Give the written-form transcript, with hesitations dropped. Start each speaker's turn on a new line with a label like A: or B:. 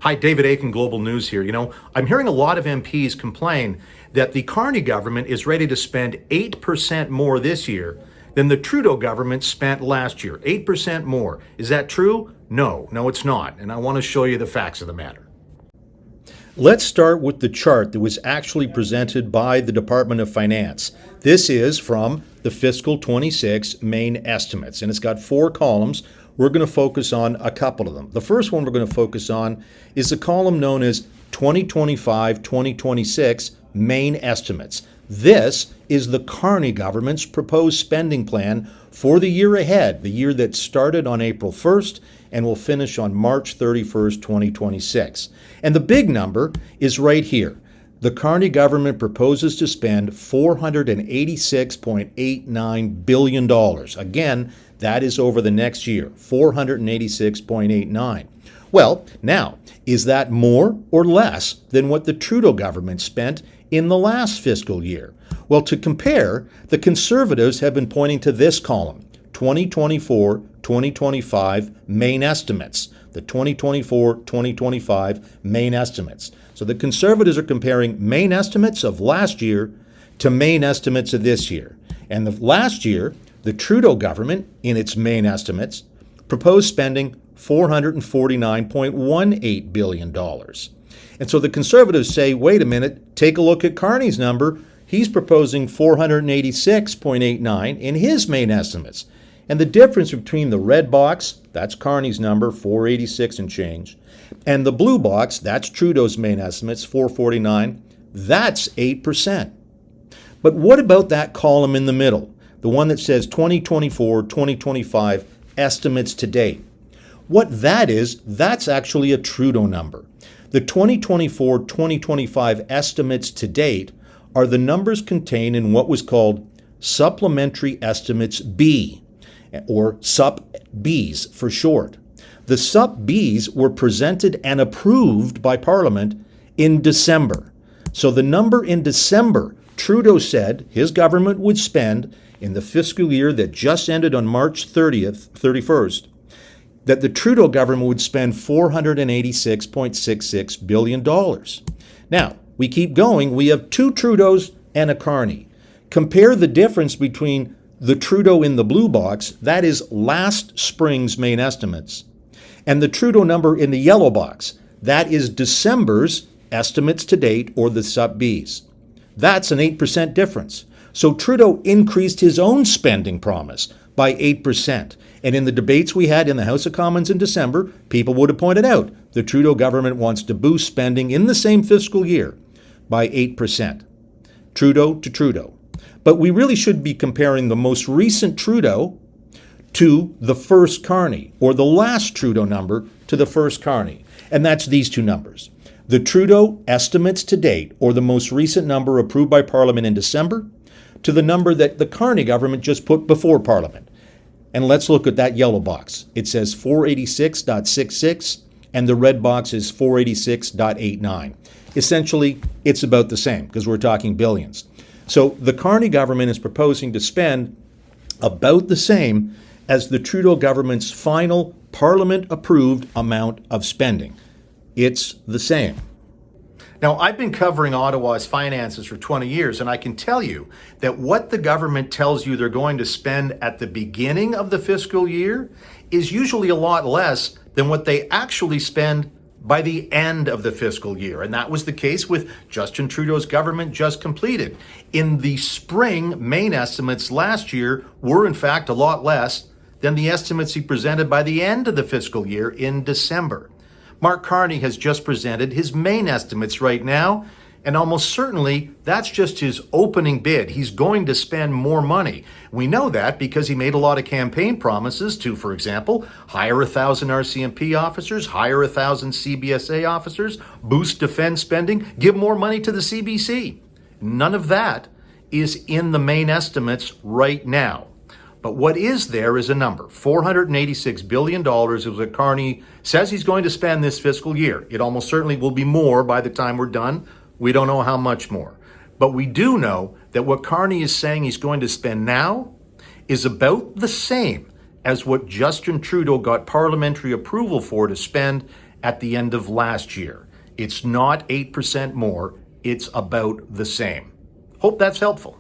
A: Hi, David Aiken, Global News here. I'm hearing a lot of MPs complain that the Carney government is ready to spend 8% more this year than the Trudeau government spent last year. 8% more. Is that true? No, it's not. And I want to show you the facts of the matter. Let's start with the chart that was actually presented by the Department of Finance. This is from the Fiscal 26 main estimates, and it's got 4 columns. We're going to focus on a couple of them. The first one we're going to focus on is the column known as 2025-2026 main estimates. This is the Carney government's proposed spending plan for the year ahead, the year that started on April 1st and will finish on March 31st, 2026. And the big number is right here. The Carney government proposes to spend $486.89 billion. Again, that is over the next year, $486.89. Well, now, is that more or less than what the Trudeau government spent in the last fiscal year? Well, to compare, the Conservatives have been pointing to this column, 2024-2025 main estimates, the 2024-2025 main estimates. So the Conservatives are comparing main estimates of last year to main estimates of this year. And the last year, the Trudeau government, in its main estimates, proposed spending $449.18 billion. And so the Conservatives say, wait a minute, take a look at Carney's number. He's proposing $486.89 in his main estimates. And the difference between the red box, that's Carney's number, 486 and change, and the blue box, that's Trudeau's main estimates, 449, that's 8%. But what about that column in the middle, the one that says 2024-2025 estimates to date? What that is, that's actually a Trudeau number. The 2024-2025 estimates to date are the numbers contained in what was called Supplementary Estimates B, or Sup-Bs for short. The Sup-Bs were presented and approved by Parliament in December. So the number in December, Trudeau said his government would spend in the fiscal year that just ended on March 31st, that the Trudeau government would spend $486.66 billion. Now, we keep going. We have 2 Trudeaus and a Carney. Compare the difference between the Trudeau in the blue box, that is last spring's main estimates, and the Trudeau number in the yellow box, that is December's estimates to date, or the Sup-Bs. That's an 8% difference. So Trudeau increased his own spending promise by 8%. And in the debates we had in the House of Commons in December, people would have pointed out the Trudeau government wants to boost spending in the same fiscal year by 8%. Trudeau to Trudeau. But we really should be comparing the most recent Trudeau to the first Carney, or the last Trudeau number to the first Carney. And that's these 2 numbers. The Trudeau estimates to date, or the most recent number approved by Parliament in December, to the number that the Carney government just put before Parliament. And let's look at that yellow box. It says 486.66, and the red box is 486.89. Essentially, it's about the same, because we're talking billions. So the Carney government is proposing to spend about the same as the Trudeau government's final Parliament-approved amount of spending. It's the same. Now, I've been covering Ottawa's finances for 20 years, and I can tell you that what the government tells you they're going to spend at the beginning of the fiscal year is usually a lot less than what they actually spend by the end of the fiscal year. And that was the case with Justin Trudeau's government just completed. In the spring, main estimates last year were in fact a lot less than the estimates he presented by the end of the fiscal year in December. Mark Carney has just presented his main estimates right now, and almost certainly that's just his opening bid. He's going to spend more money. We know that because he made a lot of campaign promises to, for example, hire 1,000 RCMP officers, hire 1,000 CBSA officers, boost defense spending, give more money to the CBC. None of that is in the main estimates right now. But what is there is a number. $486 billion is what Carney says he's going to spend this fiscal year. It almost certainly will be more by the time we're done. We don't know how much more. But we do know that what Carney is saying he's going to spend now is about the same as what Justin Trudeau got parliamentary approval for to spend at the end of last year. It's not 8% more, it's about the same. Hope that's helpful.